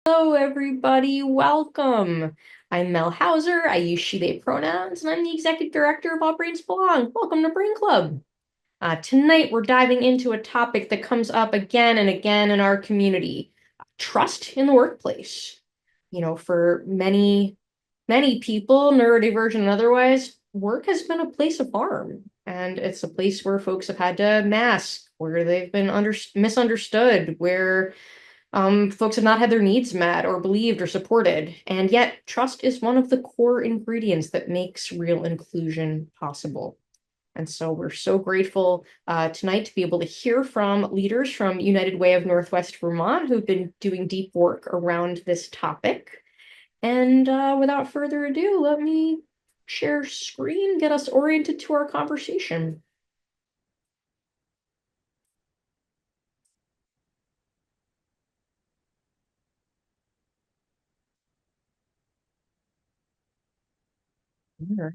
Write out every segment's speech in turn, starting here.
Hello, everybody. Welcome. I'm Mel Hauser. I use she, they pronouns, and I'm the executive director of All Brains Belong. Welcome to Brain Club. Tonight, we're diving into a topic that comes up again and again in our community, trust in the workplace. For many people, neurodivergent and otherwise, work has been a place of harm, and it's a place where folks have had to mask, where they've been misunderstood, where folks have not had their needs met or believed or supported. And yet, trust is one of the core ingredients that makes real inclusion possible. And so we're so grateful tonight to be able to hear from leaders from United Way of Northwest Vermont who've been doing deep work around this topic. And without further ado, let me share screen, get us oriented to our conversation. All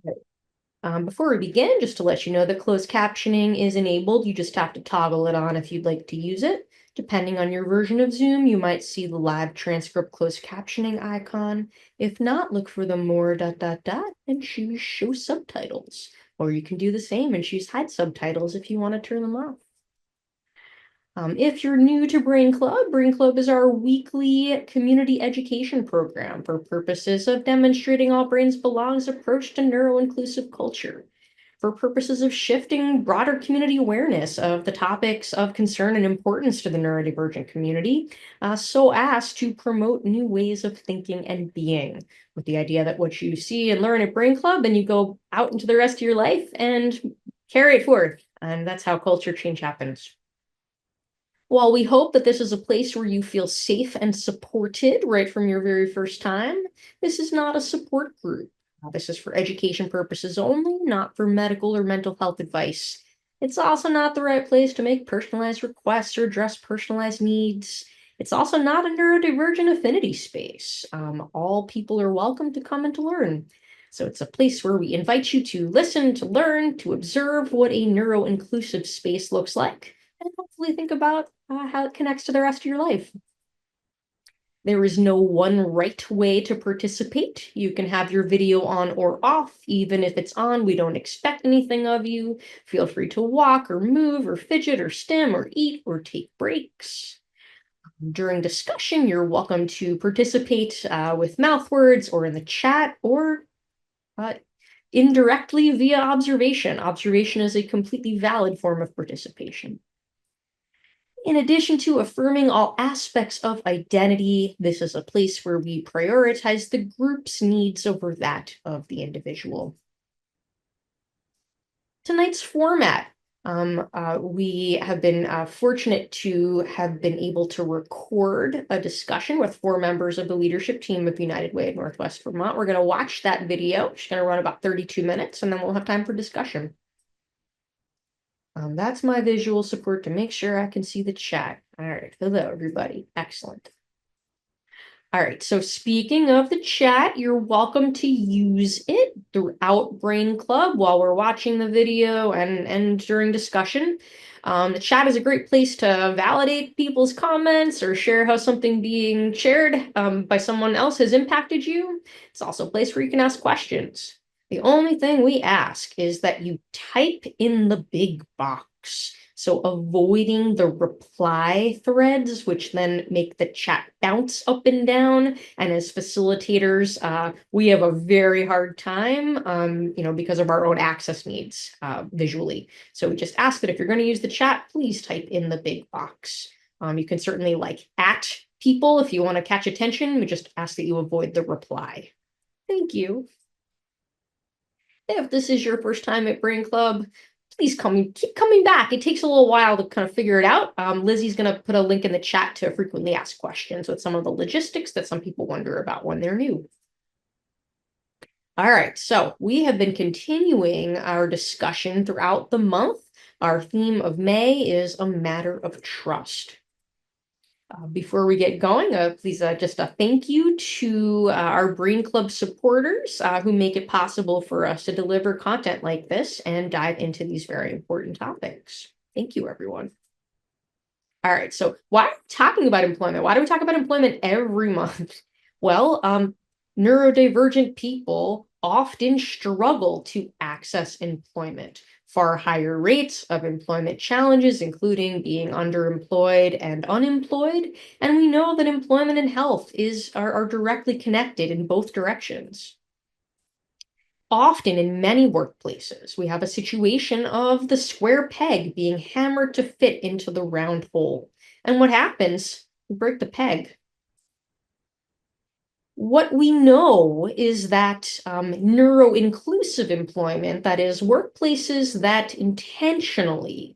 right. Before we begin, just to let you know that closed captioning is enabled. You just have to toggle it on if you'd like to use it. Depending on your version of Zoom, you might see the live transcript closed captioning icon. If not, look for the more ... and choose show subtitles. Or you can do the same and choose hide subtitles if you want to turn them off. If you're new to Brain Club is our weekly community education program for purposes of demonstrating All Brains Belong's approach to neuro-inclusive culture, for purposes of shifting broader community awareness of the topics of concern and importance to the neurodivergent community, so as to promote new ways of thinking and being, with the idea that what you see and learn at Brain Club, then you go out into the rest of your life and carry it forth. And that's how culture change happens. While we hope that this is a place where you feel safe and supported right from your very first time, this is not a support group. This is for education purposes only, not for medical or mental health advice. It's also not the right place to make personalized requests or address personalized needs. It's also not a neurodivergent affinity space. All people are welcome to come and to learn. So it's a place where we invite you to listen, to learn, to observe what a neuro-inclusive space looks like, and hopefully think about how it connects to the rest of your life. There is no one right way to participate. You can have your video on or off. Even if it's on, we don't expect anything of you. Feel free to walk or move or fidget or stim or eat or take breaks. During discussion, you're welcome to participate with mouth words or in the chat or indirectly via observation. Observation is a completely valid form of participation. In addition to affirming all aspects of identity, this is a place where we prioritize the group's needs over that of the individual. Tonight's format. We have been fortunate to have been able to record a discussion with 4 members of the leadership team of United Way of Northwest Vermont. We're going to watch that video. It's going to run about 32 minutes, and then we'll have time for discussion. That's my visual support to make sure I can see the chat. All right, hello, everybody. Excellent. All right, so speaking of the chat, you're welcome to use it throughout Brain Club while we're watching the video and during discussion. The chat is a great place to validate people's comments or share how something being shared by someone else has impacted you. It's also a place where you can ask questions. The only thing we ask is that you type in the big box. So avoiding the reply threads, which then make the chat bounce up and down. And as facilitators, we have a very hard time, because of our own access needs visually. So we just ask that if you're going to use the chat, please type in the big box. You can certainly at people if you want to catch attention. We just ask that you avoid the reply. Thank you. If this is your first time at Brain Club, please keep coming back. It takes a little while to kind of figure it out. Lizzie's going to put a link in the chat to frequently asked questions with some of the logistics that some people wonder about when they're new. All right, so we have been continuing our discussion throughout the month. Our theme of May is a matter of trust. Before we get going, please just a thank you to our Brain Club supporters who make it possible for us to deliver content like this and dive into these very important topics. Thank you, everyone. All right, so why are we talking about employment? Why do we talk about employment every month? Well, neurodivergent people often struggle to access employment. Far higher rates of employment challenges, including being underemployed and unemployed. And we know that employment and health are directly connected in both directions. Often in many workplaces, we have a situation of the square peg being hammered to fit into the round hole. And what happens? We break the peg. What we know is that neuro-inclusive employment, that is, workplaces that intentionally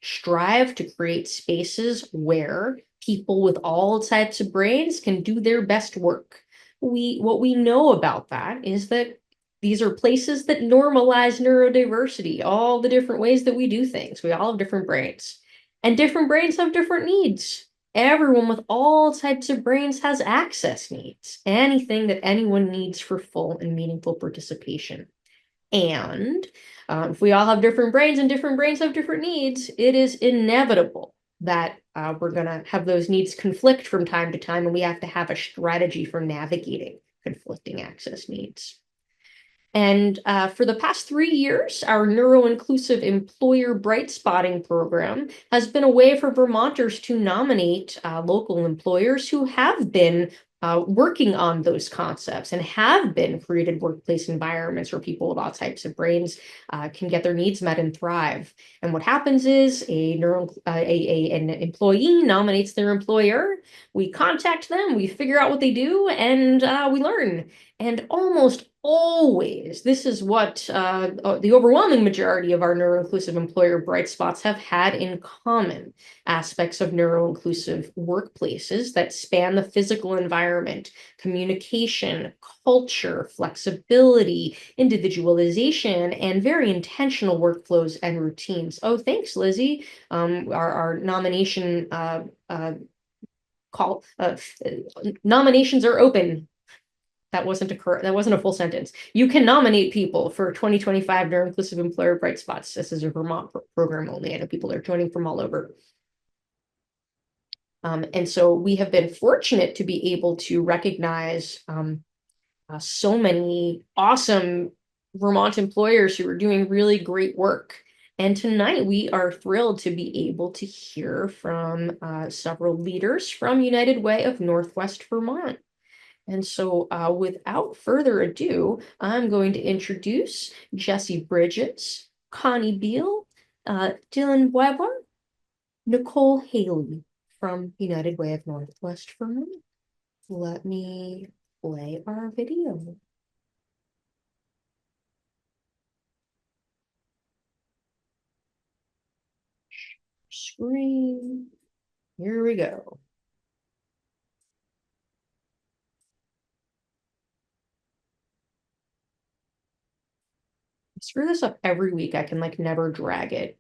strive to create spaces where people with all types of brains can do their best work. What we know about that is that these are places that normalize neurodiversity, all the different ways that we do things. We all have different brains, and different brains have different needs. Everyone with all types of brains has access needs, anything that anyone needs for full and meaningful participation. And if we all have different brains and different brains have different needs, it is inevitable that we're going to have those needs conflict from time to time, and we have to have a strategy for navigating conflicting access needs. And for the past 3 years, our neuro-inclusive employer bright spotting program has been a way for Vermonters to nominate local employers who have been working on those concepts and have been created workplace environments where people with all types of brains can get their needs met and thrive. And what happens is an employee nominates their employer. We contact them, we figure out what they do, and we learn. And almost always, this is what the overwhelming majority of our neuro-inclusive employer bright spots have had in common. Aspects of neuro-inclusive workplaces that span the physical environment, communication, culture, flexibility, individualization, and very intentional workflows and routines. Oh, thanks, Lizzie. Our nomination nominations are open. That wasn't a full sentence. You can nominate people for 2025 Neuro-Inclusive Employer Bright Spots. This is a Vermont program only. I know people are joining from all over. And so we have been fortunate to be able to recognize so many awesome Vermont employers who are doing really great work. And tonight we are thrilled to be able to hear from several leaders from United Way of Northwest Vermont. And so without further ado, I'm going to introduce Jesse Bridges, Connie Beal, Dylan Weber, Nicole Haley from United Way of Northwest Vermont. Let me play our video. Screen. Here we go. Screw this up every week. I can like never drag it.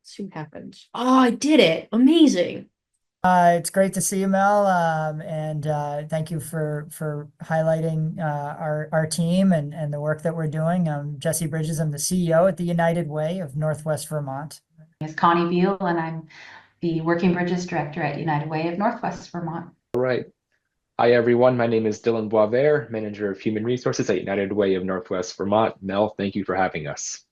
Let's see what happens. Oh, I did it. Amazing. It's great to see you, Mel, and thank you for highlighting our team and the work that we're doing. I'm Jesse Bridges. I'm the CEO at the United Way of Northwest Vermont. Is Connie Beal, and I'm the Working Bridges Director at United Way of Northwest Vermont. All right. Hi, everyone. My name is Dylan Boisvert, Manager of Human Resources at United Way of Northwest Vermont. Mel, thank you for having us.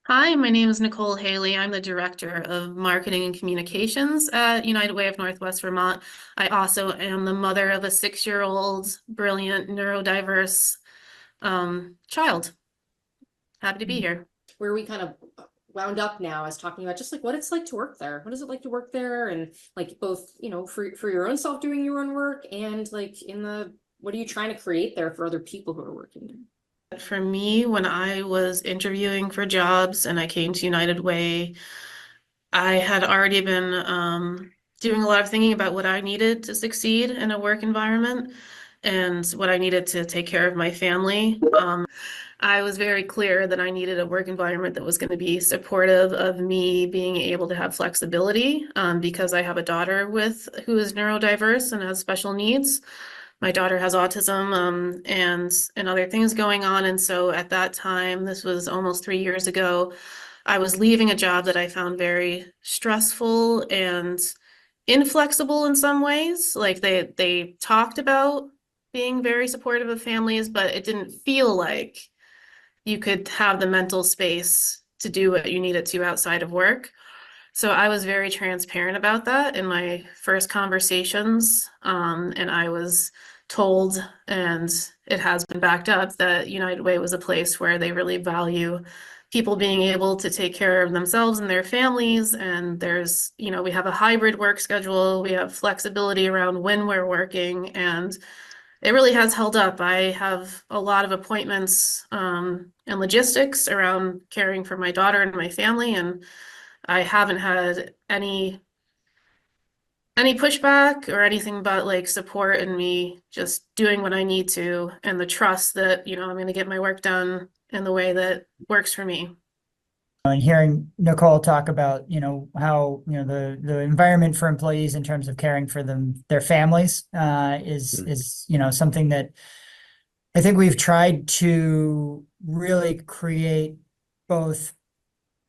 Hi, my name is Nicole Haley. I'm the Director of Marketing and Communications at United Way of Northwest Vermont. I also am the mother of a 6-year-old, brilliant, neurodiverse child. Happy to be here. Where we kind of wound up now is talking about just like what it's like to work there. What is it like to work there? And like both, you know, for your own self doing your own work and like what are you trying to create there for other people who are working there? For me, when I was interviewing for jobs and I came to United Way, I had already been doing a lot of thinking about what I needed to succeed in a work environment and what I needed to take care of my family. I was very clear that I needed a work environment that was going to be supportive of me being able to have flexibility because I have a daughter who is neurodiverse and has special needs. My daughter has autism and other things going on. And so at that time, this was almost 3 years ago, I was leaving a job that I found very stressful and inflexible in some ways. Like they talked about being very supportive of families, but it didn't feel like you could have the mental space to do what you needed to outside of work. So I was very transparent about that in my first conversations. And I was told, and it has been backed up, that United Way was a place where they really value people being able to take care of themselves and their families. And there's, we have a hybrid work schedule, we have flexibility around when we're working, and it really has held up. I have a lot of appointments and logistics around caring for my daughter and my family, and I haven't had any pushback or anything but like support in me just doing what I need to, and the trust that, I'm going to get my work done in the way that works for me. And hearing Nicole talk about, how, the environment for employees in terms of caring for their families, is, something that I think we've tried to really create both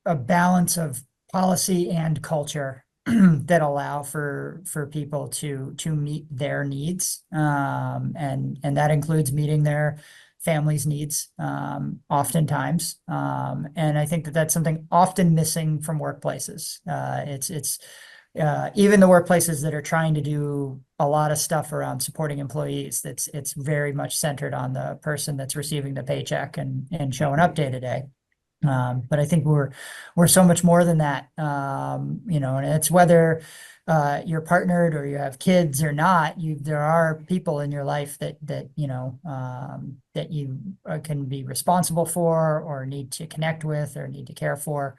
a balance of policy and culture that allow for people to meet their needs. And that includes meeting their families' needs, oftentimes. And I think that that's something often missing from workplaces. It's even the workplaces that are trying to do a lot of stuff around supporting employees, it's very much centered on the person that's receiving the paycheck and showing up day to day. But I think we're so much more than that. And it's whether you're partnered or you have kids or not, there are people in your life that you can be responsible for or need to connect with or need to care for.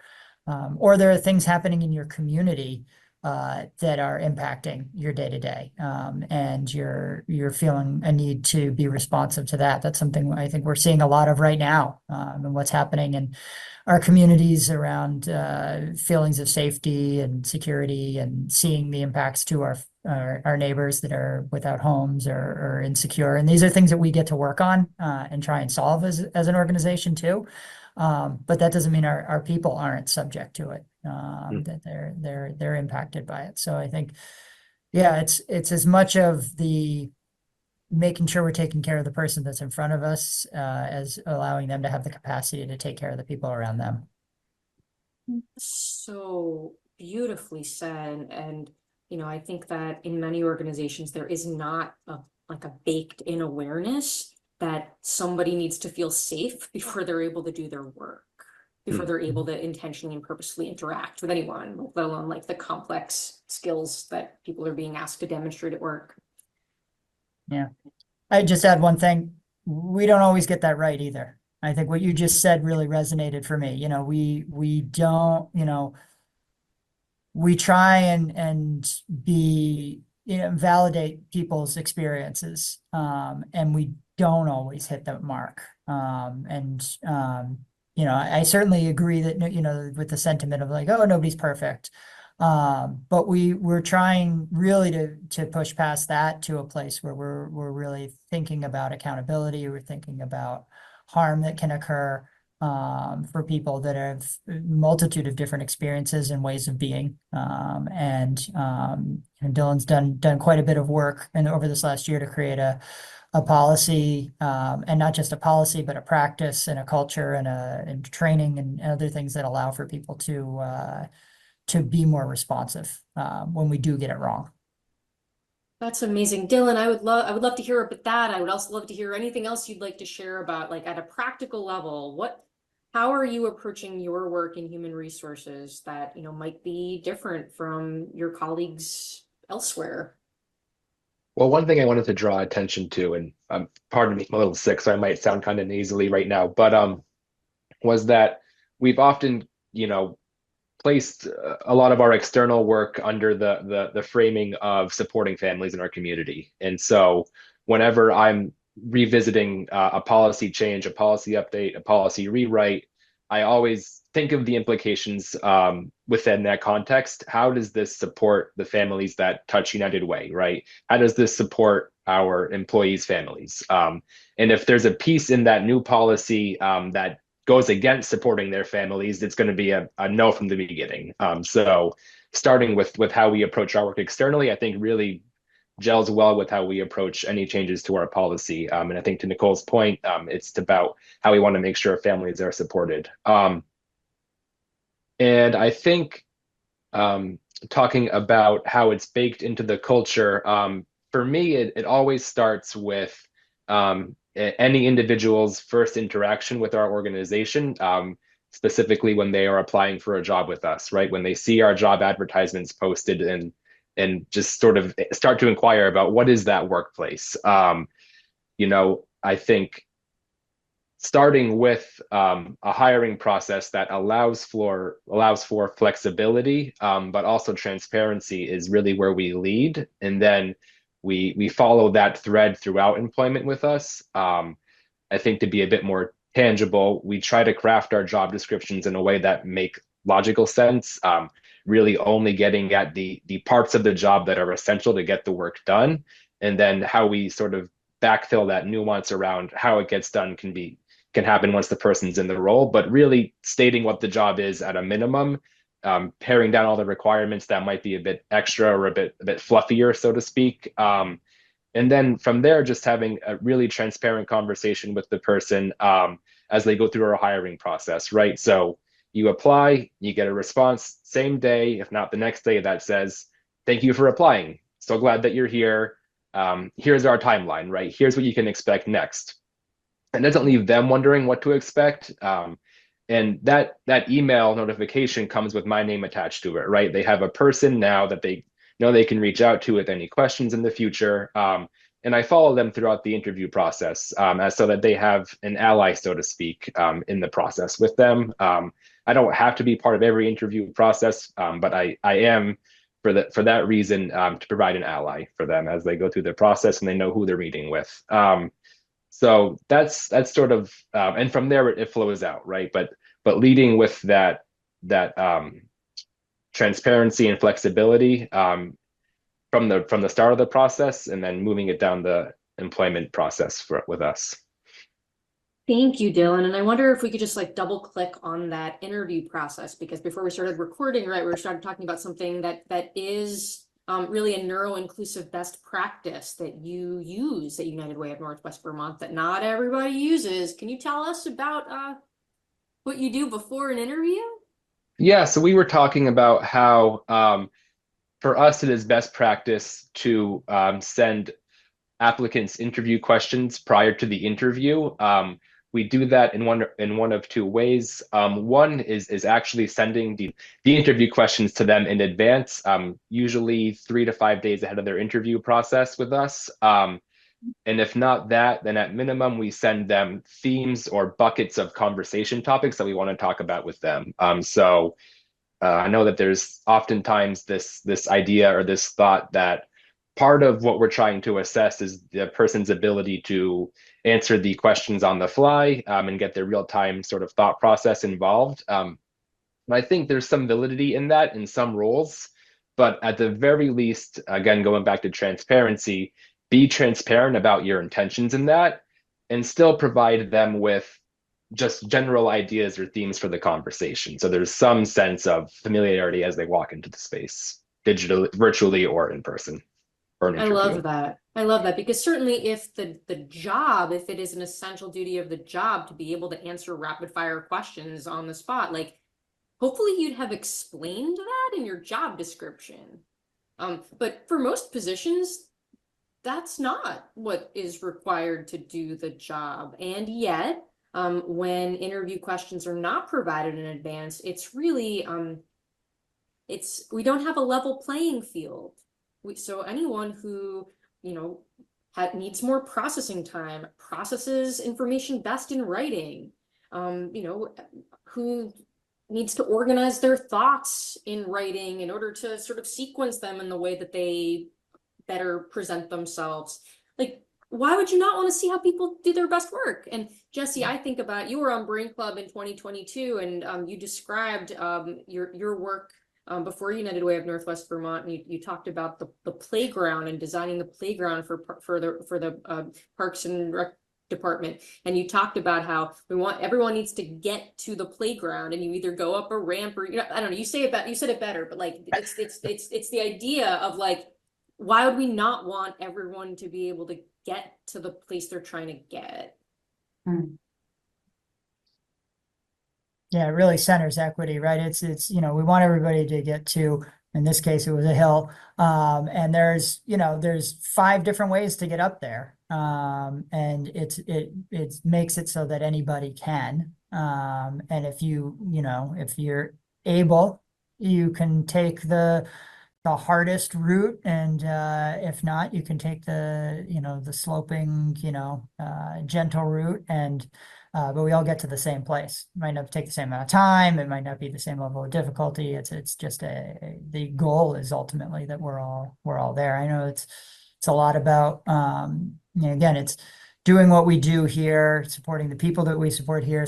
Or there are things happening in your community that are impacting your day to day, and you're feeling a need to be responsive to that. That's something I think we're seeing a lot of right now, and what's happening in our communities around feelings of safety and security, and seeing the impacts to our neighbors that are without homes or insecure. And these are things that we get to work on and try and solve as an organization too. But that doesn't mean our people aren't subject to it, that they're impacted by it. So I think, yeah, it's as much of the making sure we're taking care of the person that's in front of us, as allowing them to have the capacity to take care of the people around them. So beautifully said. And, I think that in many organizations, there is not a baked in awareness that somebody needs to feel safe before they're able to do their work, before they're able to intentionally and purposefully interact with anyone, let alone like the complex skills that people are being asked to demonstrate at work. Yeah. I just add one thing. We don't always get that right either. I think what you just said really resonated for me. We don't, we try and be, validate people's experiences. And we don't always hit the mark. I certainly agree that, with the sentiment of like, oh, nobody's perfect. But we're trying really to push past that to a place where we're really thinking about accountability. We're thinking about harm that can occur for people that have a multitude of different experiences and ways of being. And Dylan's done quite a bit of work over this last year to create a policy, and not just a policy, but a practice and a culture and training and other things that allow for people to be more responsive when we do get it wrong. That's amazing. Dylan, I would love to hear about that. I would also love to hear anything else you'd like to share about, like at a practical level, how are you approaching your work in human resources that, might be different from your colleagues elsewhere? Well, one thing I wanted to draw attention to, and pardon me, I'm a little sick, so I might sound kind of nasally right now, but was that we've often, placed a lot of our external work under the framing of supporting families in our community. And so whenever I'm revisiting a policy change, a policy update, a policy rewrite, I always think of the implications within that context. How does this support the families that touch United Way, right? How does this support our employees' families? And if there's a piece in that new policy that goes against supporting their families, it's going to be a no from the beginning. So starting with how we approach our work externally, I think really gels well with how we approach any changes to our policy. And I think to Nicole's point, it's about how we want to make sure families are supported. And I think talking about how it's baked into the culture, for me, it always starts with any individual's first interaction with our organization, specifically when they are applying for a job with us, right? When they see our job advertisements posted and just sort of start to inquire about what is that workplace. I think starting with a hiring process that allows for flexibility, but also transparency is really where we lead, and then we follow that thread throughout employment with us. I think to be a bit more tangible, we try to craft our job descriptions in a way that make logical sense, really only getting at the parts of the job that are essential to get the work done, and then how we sort of backfill that nuance around how it gets done can happen once the person's in the role, but really stating what the job is at a minimum, paring down all the requirements that might be a bit extra or a bit fluffier, so to speak. And then from there, just having a really transparent conversation with the person as they go through our hiring process, right? So you apply, you get a response same day, if not the next day, that says, thank you for applying. So glad that you're here. Here's our timeline, right? Here's what you can expect next. It doesn't leave them wondering what to expect. And that email notification comes with my name attached to it, right? They have a person now that they know they can reach out to with any questions in the future. And I follow them throughout the interview process so that they have an ally, so to speak, in the process with them. I don't have to be part of every interview process, but I am for that reason to provide an ally for them as they go through the process and they know who they're meeting with. So that's sort of, and from there it flows out, right? But leading with that transparency and flexibility from the start of the process, and then moving it down the employment process with us. Thank you, Dylan. And I wonder if we could just like double click on that interview process, because before we started recording, right, we started talking about something that is really a neuro-inclusive best practice that you use at United Way of Northwest Vermont that not everybody uses. Can you tell us about what you do before an interview? Yeah, so we were talking about how for us it is best practice to send applicants interview questions prior to the interview. We do that in one of two ways. One is actually sending the interview questions to them in advance, usually 3 to 5 days ahead of their interview process with us. And if not that, then at minimum, we send them themes or buckets of conversation topics that we want to talk about with them. So I know that there's oftentimes this idea or this thought that part of what we're trying to assess is the person's ability to answer the questions on the fly and get their real-time sort of thought process involved. And I think there's some validity in that in some roles, but at the very least, again, going back to transparency, be transparent about your intentions in that and still provide them with just general ideas or themes for the conversation. So there's some sense of familiarity as they walk into the space, digitally, virtually, or in person. I love that. I love that, because certainly if the job, if it is an essential duty of the job to be able to answer rapid fire questions on the spot, like hopefully you'd have explained that in your job description. But for most positions, that's not what is required to do the job. And yet, when interview questions are not provided in advance, it's really, we don't have a level playing field. So anyone who, needs more processing time, processes information best in writing, who needs to organize their thoughts in writing in order to sort of sequence them in the way that they better present themselves. Like, why would you not want to see how people do their best work? And Jesse, I think about, you were on Brain Club in 2022, and you described your work before United Way of Northwest Vermont, and you talked about the playground and designing the playground for the Parks and Rec department, and you talked about how everyone needs to get to the playground, and you either go up a ramp or, I don't know, you said it better, but like it's the idea of like, why would we not want everyone to be able to get to the place they're trying to get? Yeah, it really centers equity, right? It's, we want everybody to get to, in this case, it was a hill. And there's 5 different ways to get up there. And it makes it so that anybody can. And if if you're able, you can take the hardest route, and if not, you can take the sloping, gentle route, and but we all get to the same place. It might not take the same amount of time, it might not be the same level of difficulty. It's just the goal is ultimately that we're all there. I know it's a lot about again, it's doing what we do here, supporting the people that we support here,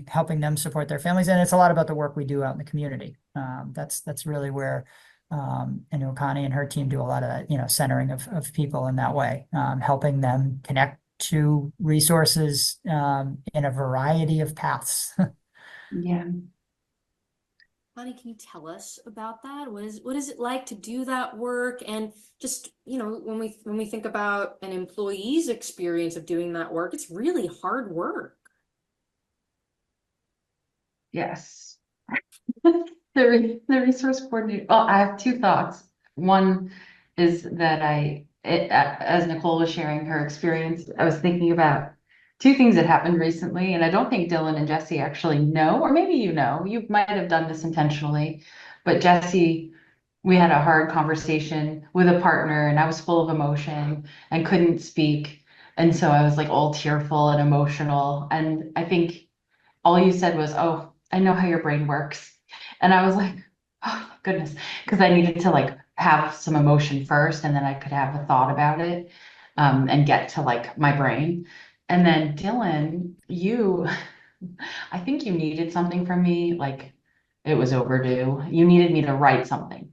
helping them support their families, and it's a lot about the work we do out in the community. That's really where Connie and her team do a lot of that, centering of people in that way, helping them connect to resources in a variety of paths. Yeah. Connie, can you tell us about that? What is it like to do that work? And just, when we think about an employee's experience of doing that work, it's really hard work. Yes. The resource coordinator, well, I have 2 thoughts. One is that as Nicole was sharing her experience, I was thinking about 2 things that happened recently, and I don't think Dylan and Jesse actually know, or maybe you might have done this intentionally, but Jesse, we had a hard conversation with a partner, and I was full of emotion and couldn't speak, and so I was like all tearful and emotional, and I think all you said was, "Oh, I know how your brain works." And I was like, oh goodness, because I needed to like have some emotion first, and then I could have a thought about it, and get to like my brain. And then Dylan, I think you needed something from me, like it was overdue. You needed me to write something.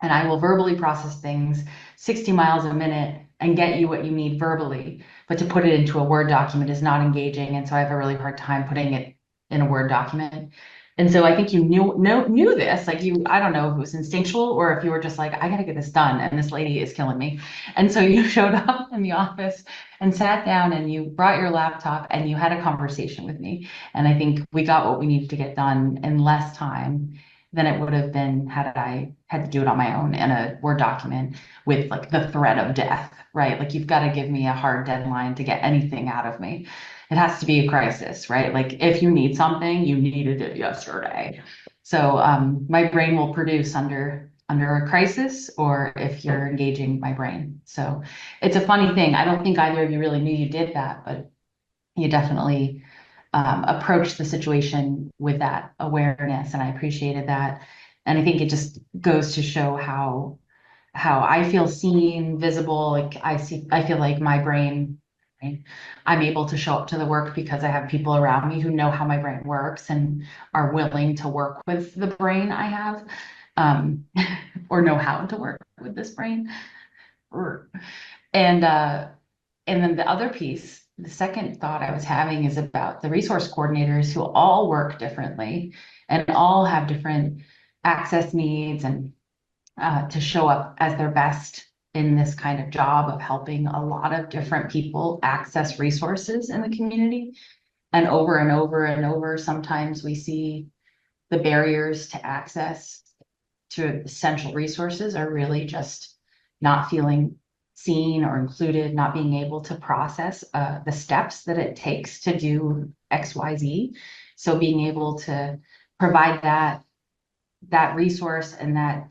And I will verbally process things 60 miles a minute and get you what you need verbally. But to put it into a Word document is not engaging. And so I have a really hard time putting it in a Word document. And so I think you knew this, like I don't know if it was instinctual or if you were just like, I gotta get this done and this lady is killing me. And so you showed up in the office and sat down and you brought your laptop and you had a conversation with me. And I think we got what we needed to get done in less time than it would have been had I had to do it on my own in a Word document with like the threat of death, right? Like you've got to give me a hard deadline to get anything out of me. It has to be a crisis, right? Like if you need something, you needed it yesterday. So my brain will produce under a crisis, or if you're engaging my brain. So it's a funny thing. I don't think either of you really knew you did that, but you definitely approached the situation with that awareness, and I appreciated that. And I think it just goes to show how I feel seen, visible. Like I feel like my brain, right? I'm able to show up to the work because I have people around me who know how my brain works and are willing to work with the brain I have, or know how to work with this brain. And then the other piece, the second thought I was having is about the resource coordinators who all work differently and all have different access needs, and to show up as their best in this kind of job of helping a lot of different people access resources in the community. And over and over and over, sometimes we see the barriers to access to essential resources are really just not feeling seen or included, not being able to process the steps that it takes to do XYZ. So being able to provide that resource and that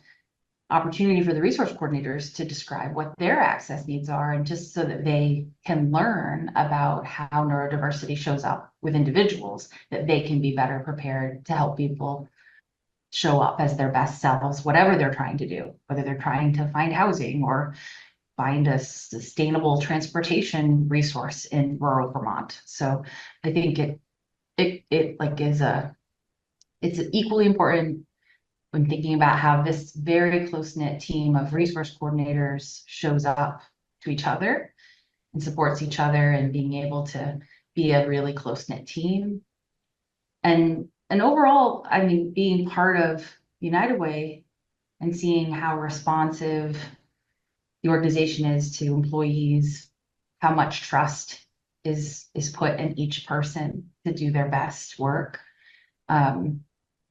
opportunity for the resource coordinators to describe what their access needs are, and just so that they can learn about how neurodiversity shows up with individuals, that they can be better prepared to help people show up as their best selves, whatever they're trying to do, whether they're trying to find housing or find a sustainable transportation resource in rural Vermont. So I think it like it's equally important when thinking about how this very close-knit team of resource coordinators shows up to each other, and supports each other and being able to be a really close-knit team. And overall, I mean, being part of United Way and seeing how responsive the organization is to employees, how much trust is put in each person to do their best work,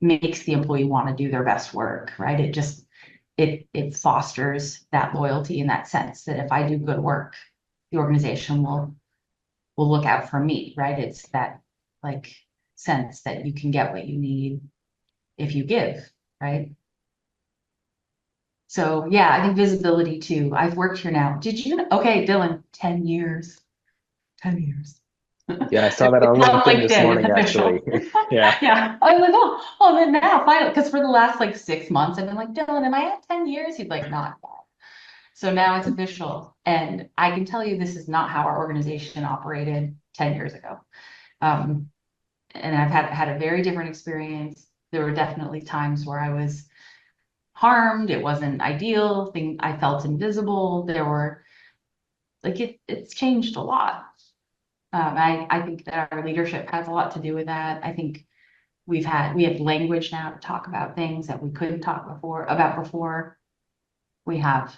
makes the employee want to do their best work, right? It fosters that loyalty in that sense that if I do good work, the organization will look out for me, right? It's that like sense that you can get what you need if you give, right? So yeah, I think visibility too. I've worked here now. Did you, okay, Dylan, 10 years. 10 years. Yeah, I saw that on It's LinkedIn this it's morning, official. actually. Yeah. Yeah. I was like, oh, then now finally, because for the last like 6 months, I've been like, Dylan, am I at 10 years? He's like, not yet. So now it's official. And I can tell you this is not how our organization operated 10 years ago. And I've had a very different experience. There were definitely times where I was harmed. It wasn't ideal. I felt invisible. There were like it's changed a lot. I think that our leadership has a lot to do with that. I think we have language now to talk about things that we couldn't talk before. We have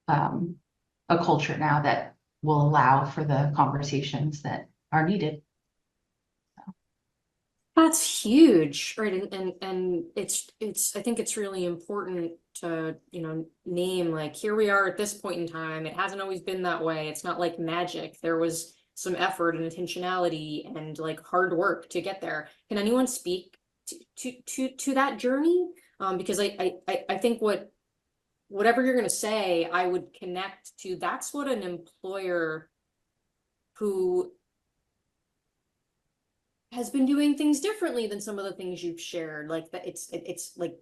a culture now that will allow for the conversations that are needed. That's huge, right? And it's I think it's really important to, you know, name like here we are at this point in time. It hasn't always been that way. It's not like magic. There was some effort and intentionality and like hard work to get there. Can anyone speak to that journey? Because I think whatever you're gonna say, I would connect to. That's what an employer who has been doing things differently than some of the things you've shared, like that it's like,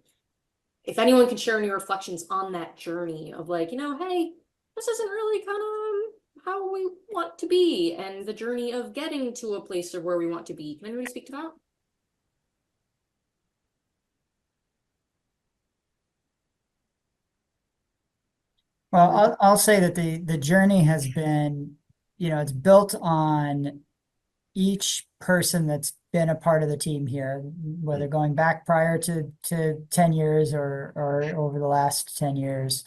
if anyone can share any reflections on that journey of like, you know, hey, this isn't really kind of how we want to be, and the journey of getting to a place of where we want to be. Can anybody speak to that? Well, I'll say that the journey has been, you know, it's built on each person that's been a part of the team here, whether going back prior to 10 years or over the last 10 years,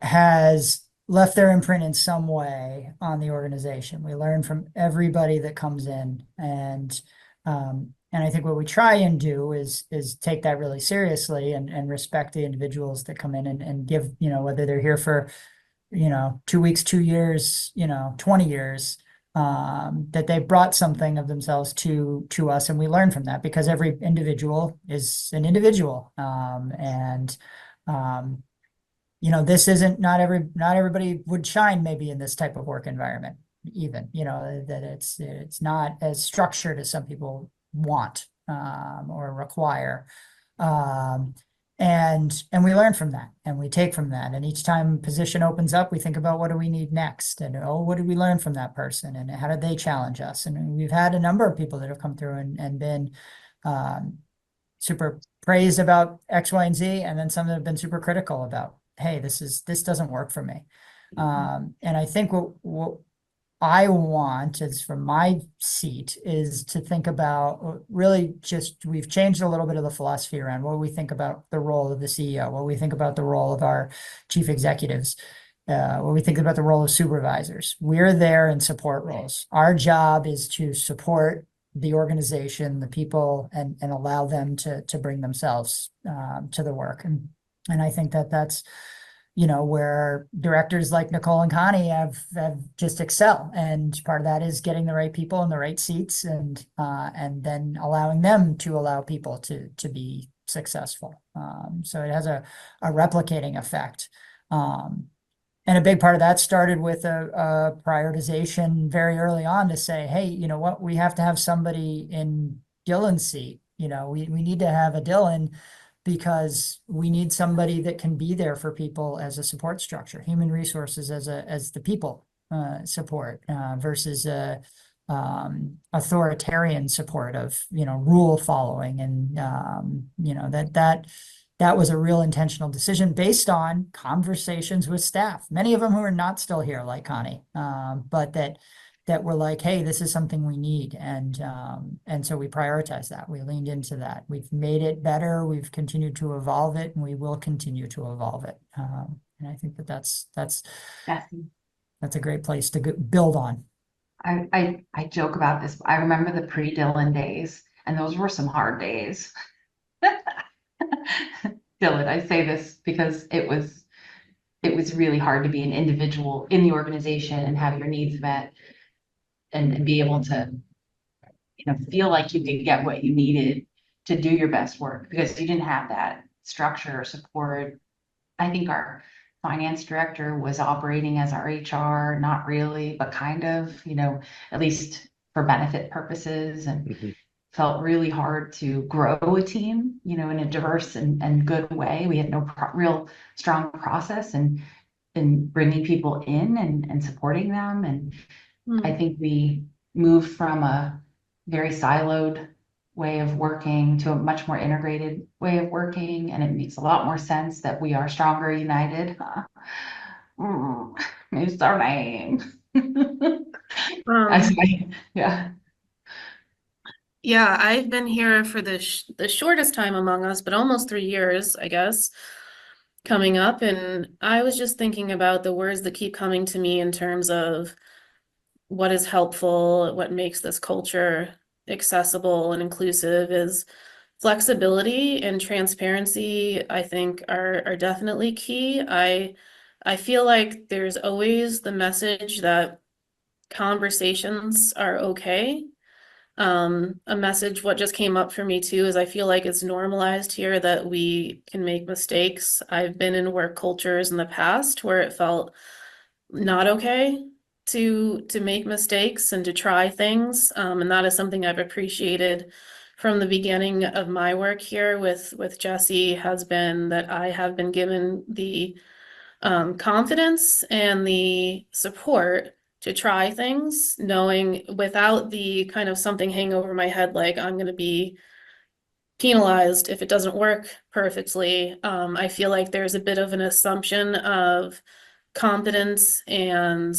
has left their imprint in some way on the organization. We learn from everybody that comes in, and I think what we try and do is take that really seriously and respect the individuals that come in and give, you know, whether they're here for, you know, 2 weeks, 2 years, you know, 20 years, that they've brought something of themselves to us, and we learn from that because every individual is an individual. You know, this isn't, not everybody would shine maybe in this type of work environment, even, you know, that it's not as structured as some people want or require. And we learn from that and we take from that. And each time a position opens up, we think about what do we need next? And oh, what did we learn from that person? And how did they challenge us? And we've had a number of people that have come through and been super praised about X, Y, and Z, and then some that have been super critical about, hey, this doesn't work for me. And I think what I want is, from my seat, is to think about really just, we've changed a little bit of the philosophy around what we think about the role of the CEO, what we think about the role of our chief executives, what we think about the role of supervisors. We're there in support roles. Our job is to support the organization, the people, and allow them to bring themselves to the work. And I think that's, you know, where directors like Nicole and Connie have just excel. And part of that is getting the right people in the right seats and then allowing them to allow people to be successful. So it has a replicating effect. And a big part of that started with a prioritization very early on to say, hey, you know what, we have to have somebody in Dylan's seat. You know, we need to have a Dylan, because we need somebody that can be there for people as a support structure, human resources as the people support versus authoritarian support of, you know, rule following. And you know, that that was a real intentional decision based on conversations with staff, many of them who are not still here, like Connie, but that were like, hey, this is something we need. And so we prioritized that. We leaned into that. We've made it better. We've continued to evolve it, and we will continue to evolve it. And I think that's a great place to build on. I joke about this. I remember the pre-Dylan days, and those were some hard days. Dylan, I say this because it was really hard to be an individual in the organization and have your needs met and be able to, feel like you could get what you needed to do your best work because you didn't have that structure or support. I think our finance director was operating as our HR, not really, but kind of, at least for benefit purposes, and felt really hard to grow a team, in a diverse and good way. We had no real strong process in bringing people in and supporting them. And I think we moved from a very siloed way of working to a much more integrated way of working. And it makes a lot more sense that we are stronger united. It's our name. Yeah. Yeah, I've been here for the shortest time among us, but almost 3 years, I guess, coming up. And I was just thinking about the words that keep coming to me in terms of what is helpful, what makes this culture accessible and inclusive is flexibility and transparency, I think are definitely key. I feel like there's always the message that conversations are okay. A message, what just came up for me too, is I feel like it's normalized here that we can make mistakes. I've been in work cultures in the past where it felt not okay to make mistakes and to try things. And that is something I've appreciated from the beginning of my work here with Jesse, has been that I have been given the confidence and the support to try things, knowing without the kind of something hanging over my head, like I'm going to be penalized if it doesn't work perfectly. I feel like there's a bit of an assumption of confidence and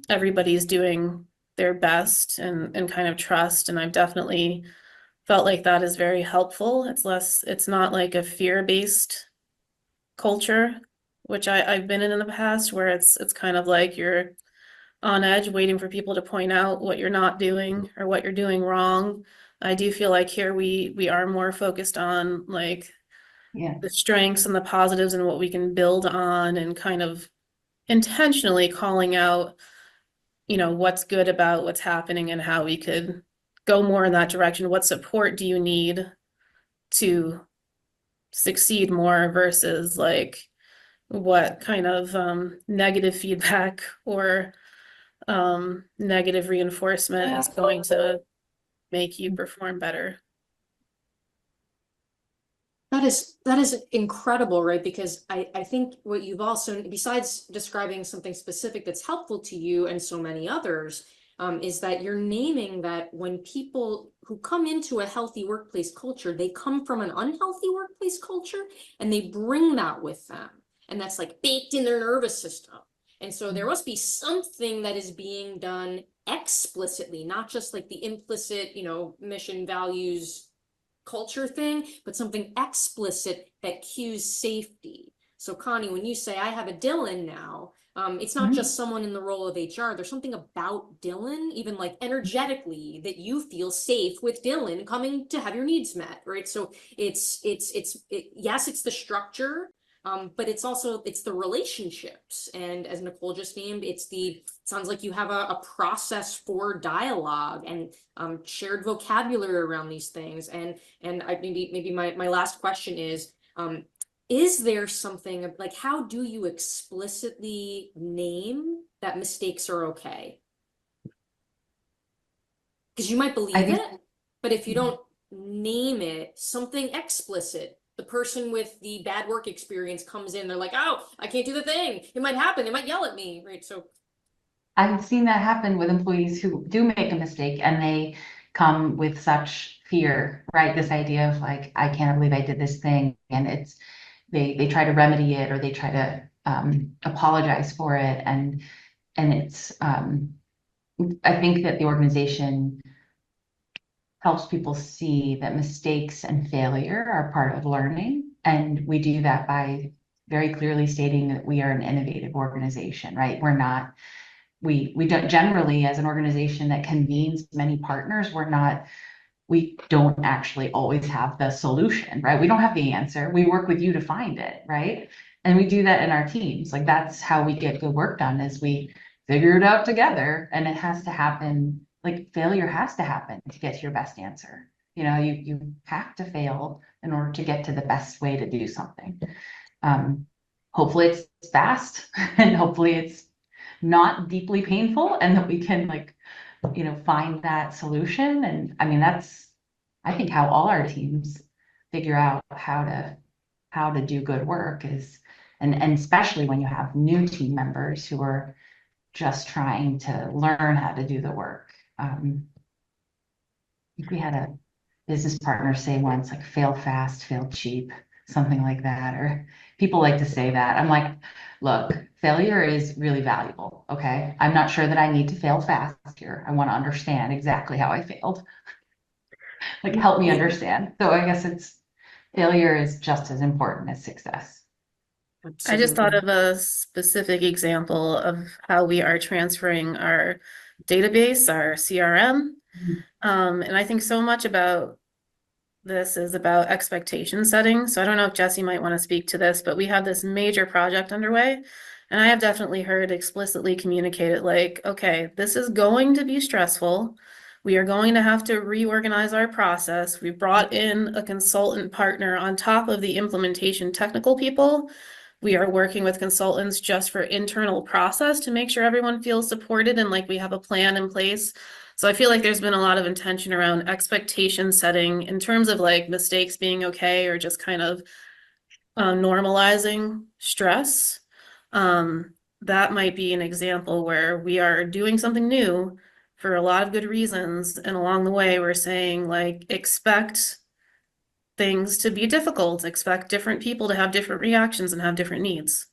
everybody's doing their best and kind of trust. And I've definitely felt like that is very helpful. It's not like a fear-based culture, which I've been in the past, where it's kind of like you're on edge waiting for people to point out what you're not doing or what you're doing wrong. I do feel like here we are more focused on like the strengths and the positives and what we can build on, and kind of intentionally calling out, what's good about what's happening and how we could go more in that direction. What support do you need to succeed more versus like what kind of negative feedback or negative reinforcement is going to make you perform better. That is incredible, right? Because I think what you've also, besides describing something specific that's helpful to you and so many others, is that you're naming that when people who come into a healthy workplace culture, they come from an unhealthy workplace culture and they bring that with them. And that's like baked in their nervous system. And so there must be something that is being done explicitly, not just like the implicit, mission, values, culture thing, but something explicit that cues safety. So Connie, when you say I have a Dylan now, it's not just someone in the role of HR. There's something about Dylan, even like energetically, that you feel safe with Dylan coming to have your needs met, right? So yes, it's the structure, but it's the relationships. And as Nicole just named, it sounds like you have a process for dialogue and shared vocabulary around these things. And maybe my last question is there something like, how do you explicitly name that mistakes are okay? Because you might believe it, but if you don't name it, something explicit, the person with the bad work experience comes in, they're like, oh, I can't do the thing. It might happen. They might yell at me, right? So I've seen that happen with employees who do make a mistake and they come with such fear, right? This idea of like, I can't believe I did this thing, and they try to remedy it, or they try to apologize for it, and it's I think that the organization helps people see that mistakes and failure are part of learning. And we do that by very clearly stating that we are an innovative organization, right? We don't generally, as an organization that convenes many partners, we don't actually always have the solution, right? We don't have the answer. We work with you to find it, right? And we do that in our teams. Like, that's how we get good work done, is we figure it out together, and it has to happen. Like, failure has to happen to get to your best answer. You know, you have to fail in order to get to the best way to do something. Hopefully it's fast, and hopefully it's not deeply painful, and that we can, like, you know, find that solution. And I mean, that's, I think, how all our teams figure out how to do good work is, and especially when you have new team members who are just trying to learn how to do the work. I think we had a business partner say once, like, fail fast, fail cheap, something like that, or people like to say that. I'm like, look, failure is really valuable, okay? I'm not sure that I need to fail fast here. I want to understand exactly how I failed. Like, help me understand. So I guess failure is just as important as success. I just thought of a specific example of how we are transferring our database, our CRM. And I think so much about this is about expectation setting. So I don't know if Jesse might want to speak to this, but we have this major project underway. And I have definitely heard explicitly communicated, like, okay, this is going to be stressful. We are going to have to reorganize our process. We brought in a consultant partner on top of the implementation technical people. We are working with consultants just for internal process to make sure everyone feels supported and like we have a plan in place. So I feel like there's been a lot of intention around expectation setting in terms of like mistakes being okay, or just kind of normalizing stress. That might be an example where we are doing something new for a lot of good reasons, and along the way we're saying, like, expect things to be difficult, expect different people to have different reactions and have different needs.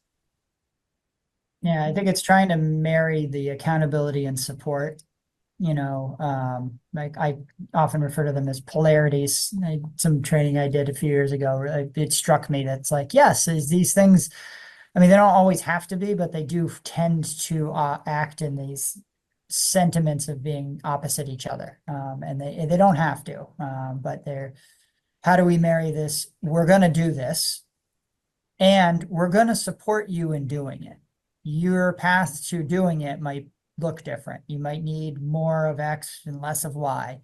Yeah, I think it's trying to marry the accountability and support. You know, like, I often refer to them as polarities. Some training I did a few years ago, it struck me that's like, yes, these things, I mean, they don't always have to be, but they do tend to act in these sentiments of being opposite each other. And they don't have to, but how do we marry this? We're going to do this, and we're going to support you in doing it. Your path to doing it might look different. You might need more of X and less of Y.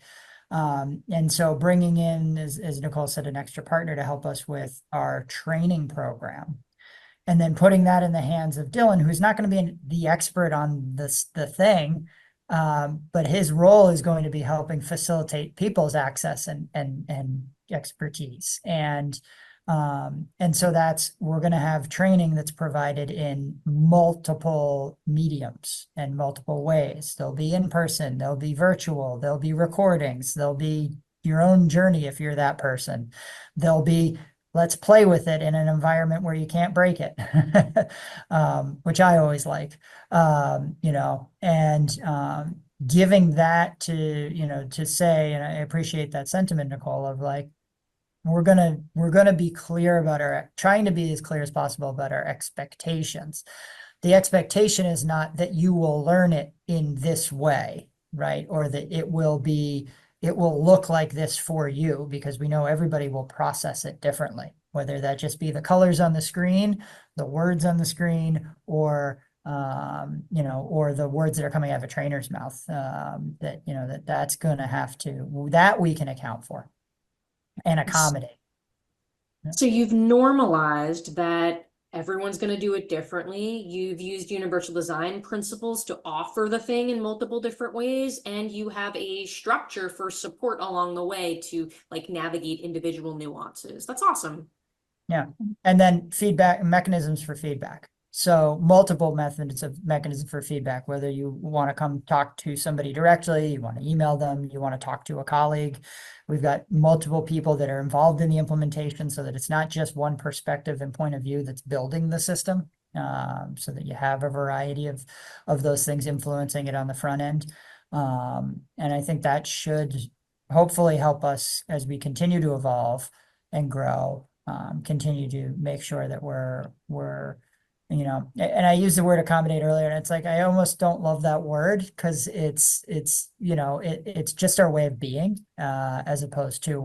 And so bringing in, as Nicole said, an extra partner to help us with our training program, and then putting that in the hands of Dylan, who's not going to be the expert on the thing, but his role is going to be helping facilitate people's access and expertise. And so we're going to have training that's provided in multiple mediums and multiple ways. There'll be in person, there'll be virtual, there'll be recordings, there'll be your own journey if you're that person. There'll be, let's play with it in an environment where you can't break it, which I always like, you know, and giving that to say, and I appreciate that sentiment, Nicole, of like, we're gonna be clear about trying to be as clear as possible about our expectations. The expectation is not that you will learn it in this way, right? Or that it will look like this for you, because we know everybody will process it differently, whether that just be the colors on the screen, the words on the screen, or or the words that are coming out of a trainer's mouth, that's going to have to, that we can account for and accommodate. So you've normalized that everyone's going to do it differently. You've used universal design principles to offer the thing in multiple different ways, and you have a structure for support along the way to like navigate individual nuances. That's awesome. Yeah. And then feedback, mechanisms for feedback. So multiple mechanisms for feedback, whether you want to come talk to somebody directly, you want to email them, you want to talk to a colleague. We've got multiple people that are involved in the implementation so that it's not just one perspective and point of view that's building the system. So that you have a variety of those things influencing it on the front end. And I think that should hopefully help us as we continue to evolve and grow, continue to make sure that we're, and I used the word accommodate earlier, and it's like, I almost don't love that word because it's just our way of being, as opposed to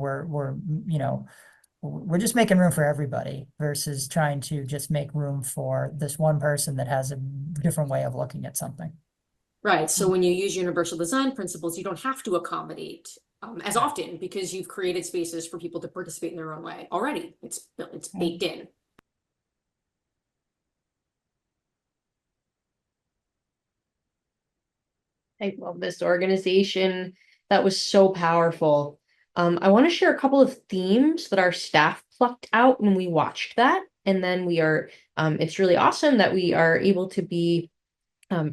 we're just making room for everybody versus trying to just make room for this one person that has a different way of looking at something. Right. So when you use universal design principles, you don't have to accommodate as often because you've created spaces for people to participate in their own way already. It's baked in. I love this organization. That was so powerful. I want to share a couple of themes that our staff plucked out when we watched that. And then it's really awesome that we are able to be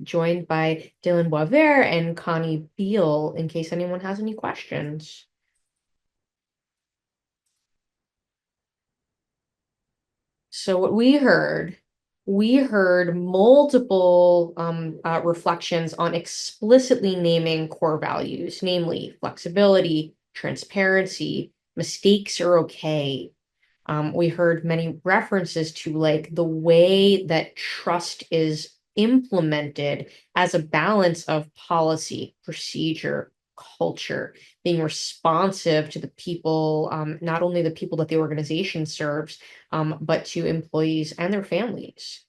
joined by Dylan Boisvert and Connie Beal in case anyone has any questions. So what we heard multiple reflections on explicitly naming core values, namely flexibility, transparency, mistakes are okay. We heard many references to like the way that trust is implemented as a balance of policy, procedure, culture, being responsive to the people, not only the people that the organization serves, but to employees and their families.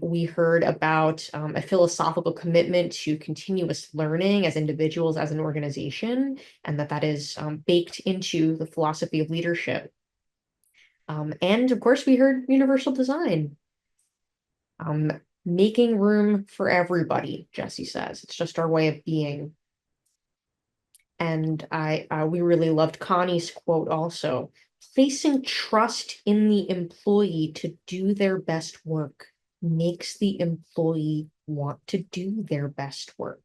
We heard about a philosophical commitment to continuous learning as individuals, as an organization, and that is baked into the philosophy of leadership. And of course, we heard universal design. Making room for everybody, Jesse says. It's just our way of being. And we really loved Connie's quote also. Placing trust in the employee to do their best work makes the employee want to do their best work.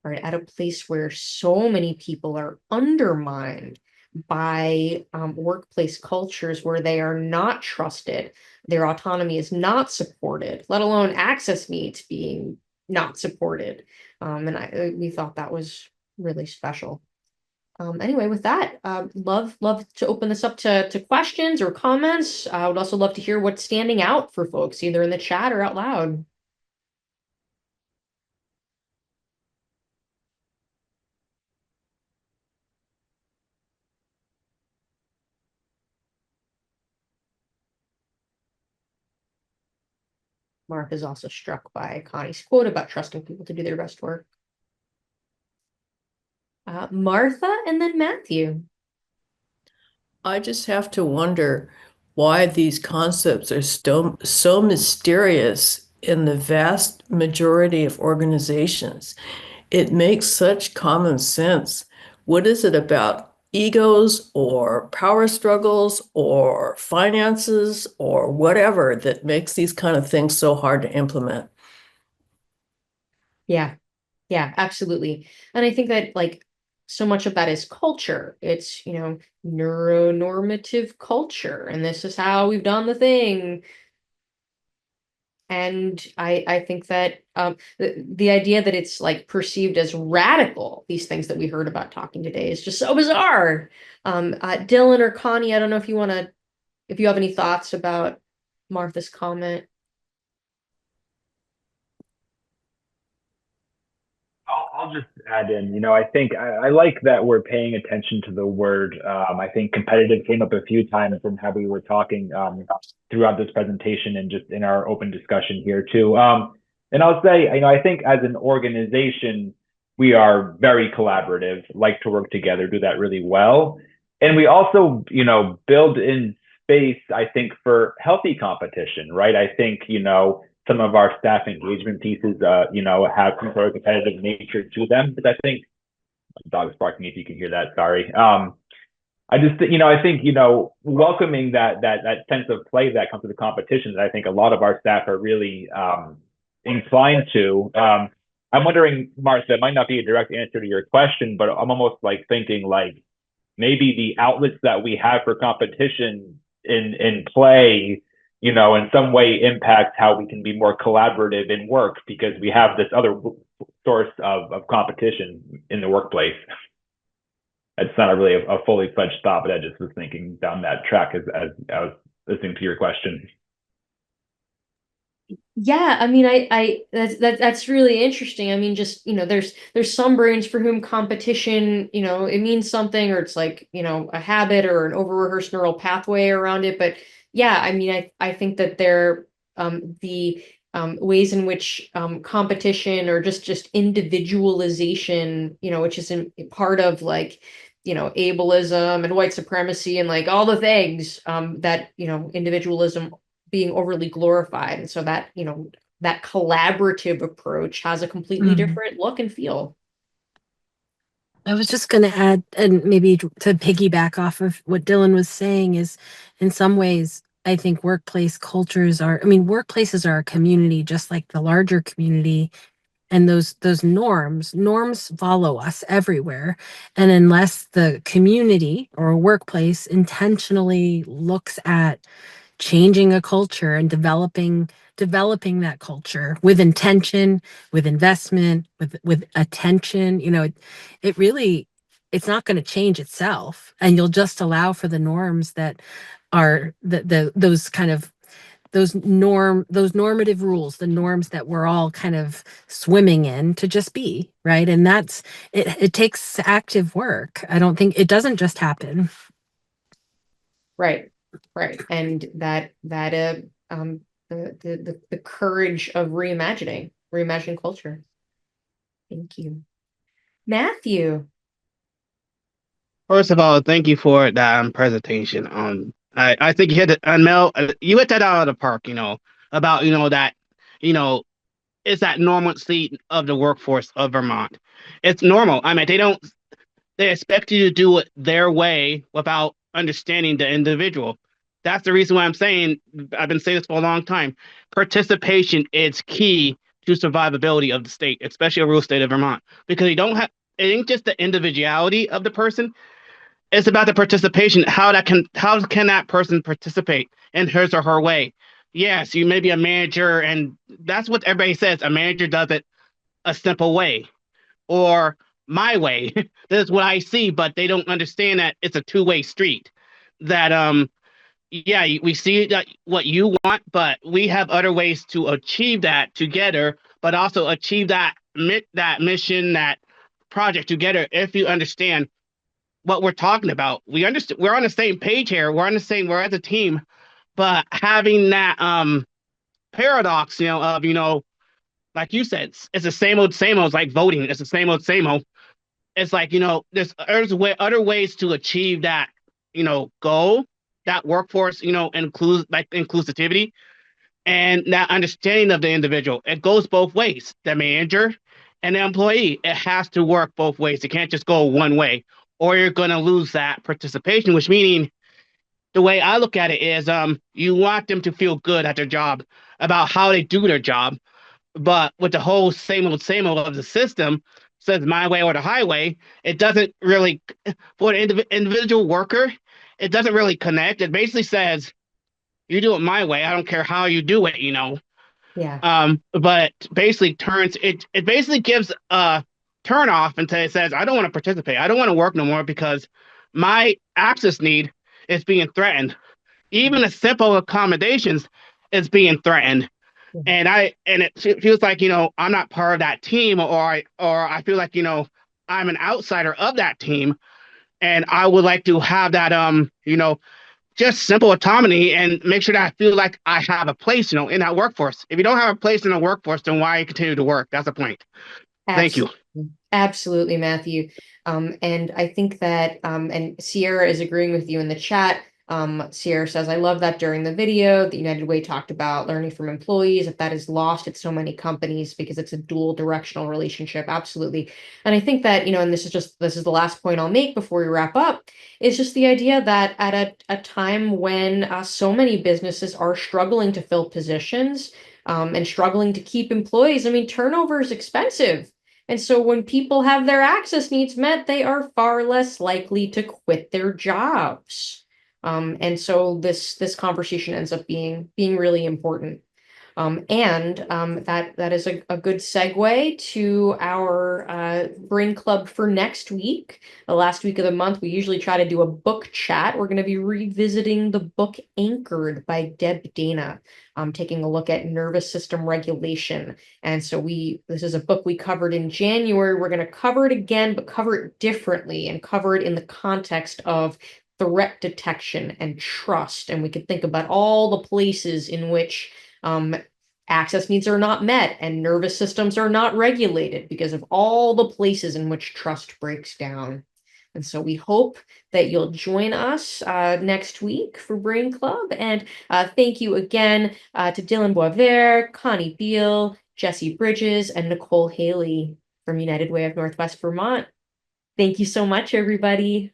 Right? At a place where so many people are undermined by workplace cultures where they are not trusted, their autonomy is not supported, let alone access needs being not supported. And we thought that was really special. Anyway, with that, love to open this up to questions or comments. I would also love to hear what's standing out for folks, either in the chat or out loud. Martha's also struck by Connie's quote about trusting people to do their best work. Martha and then Matthew. I just have to wonder why these concepts are so mysterious in the vast majority of organizations. It makes such common sense. What is it about egos or power struggles or finances or whatever that makes these kind of things so hard to implement? Yeah, absolutely. And I think that like so much of that is culture. It's, neuronormative culture, and this is how we've done the thing. And I think that the idea that it's like perceived as radical, these things that we heard about talking today, is just so bizarre. Dylan or Connie, I don't know if you have any thoughts about Martha's comment. I'll just add in, I think I like that we're paying attention to the word. I think competitive came up a few times in how we were talking throughout this presentation and just in our open discussion here too. And I'll say, I think as an organization, we are very collaborative, like to work together, do that really well. And we also, build in space, I think, for healthy competition, right? I think, some of our staff engagement pieces, have some sort of competitive nature to them. But I think, dog is barking if you can hear that, sorry. I just, I think, welcoming that sense of play that comes to the competitions, I think a lot of our staff are really inclined to. I'm wondering, Marcia, it might not be a direct answer to your question, but I'm almost like thinking like maybe the outlets that we have for competition in play, in some way impact how we can be more collaborative in work because we have this other source of competition in the workplace. It's not really a fully fledged thought, but I just was thinking down that track as I was listening to your question. Yeah, I mean, that's really interesting. I mean, just, there's some brains for whom competition, it means something, or it's like, a habit or an over-rehearsed neural pathway around it. But yeah, I mean, I think that the ways in which competition or just individualization, which is part of like, ableism and white supremacy and like all the things that, individualism being overly glorified. And so that, that collaborative approach has a completely different look and feel. I was just going to add, and maybe to piggyback off of what Dylan was saying, is in some ways, I think workplaces are a community, just like the larger community. And those norms follow us everywhere. And unless the community or a workplace intentionally looks at changing a culture and developing that culture with intention, with investment, with attention, it really, it's not going to change itself, and you'll just allow for the norms that are those normative rules, the norms that we're all kind of swimming in, to just be right. And that's it takes active work. I don't think it doesn't just happen. Right. And the courage of reimagining culture. Thank you. Matthew. First of all, thank you for that presentation. I think you hit it, and Mel, you hit that out of the park. About that, it's that normalcy of the workforce of Vermont. It's normal. I mean, they expect you to do it their way without understanding the individual. That's the reason why I'm saying, I've been saying this for a long time, participation is key to survivability of the state, especially a rural state of Vermont, because it ain't just the individuality of the person. It's about the participation. How can that person participate in his or her way? Yes, you may be a manager, and that's what everybody says. A manager does it a simple way, or my way. This is what I see, but they don't understand that it's a two-way street. That we see that what you want, but we have other ways to achieve that together, but also achieve that mission, that project together. If you understand what we're talking about, we're on the same page here. We're as a team, but having that paradox, of like you said, it's the same old. It's like voting. It's the same old. It's like, there's other ways to achieve that, goal, that workforce, inclusivity and that understanding of the individual. It goes both ways, the manager and the employee. It has to work both ways. It can't just go one way, or you're going to lose that participation, which meaning the way I look at it is you want them to feel good at their job about how they do their job. But with the whole same old of the system, says my way or the highway, it doesn't really, for an individual worker, it doesn't really connect. It basically says, you do it my way. I don't care how you do it, Yeah. But basically it basically gives a turn off until it says, I don't want to participate. I don't want to work no more because my access need is being threatened. Even the simple accommodations is being threatened. And it feels like, I'm not part of that team, or I feel like, I'm an outsider of that team. And I would like to have that, just simple autonomy and make sure that I feel like I have a place, in that workforce. If you don't have a place in the workforce, then why continue to work? That's the point. Thank you. Absolutely, Matthew. And I think that, and Sierra is agreeing with you in the chat. Sierra says, I love that during the video, the United Way talked about learning from employees. If that is lost at so many companies because it's a dual directional relationship, absolutely. And I think that, and this is the last point I'll make before we wrap up, is just the idea that at a time when so many businesses are struggling to fill positions and struggling to keep employees, I mean, turnover is expensive. And so when people have their access needs met, they are far less likely to quit their jobs. And so this conversation ends up being really important. That is a good segue to our Brain Club for next week. The last week of the month, we usually try to do a book chat. We're going to be revisiting the book Anchored by Deb Dana, taking a look at nervous system regulation. And so this is a book we covered in January. We're going to cover it again, but cover it differently and cover it in the context of threat detection and trust. And we could think about all the places in which access needs are not met and nervous systems are not regulated because of all the places in which trust breaks down. And so we hope that you'll join us next week for Brain Club. And thank you again to Dylan Boisvert, Connie Beal, Jesse Bridges, and Nicole Haley from United Way of Northwest Vermont. Thank you so much, everybody.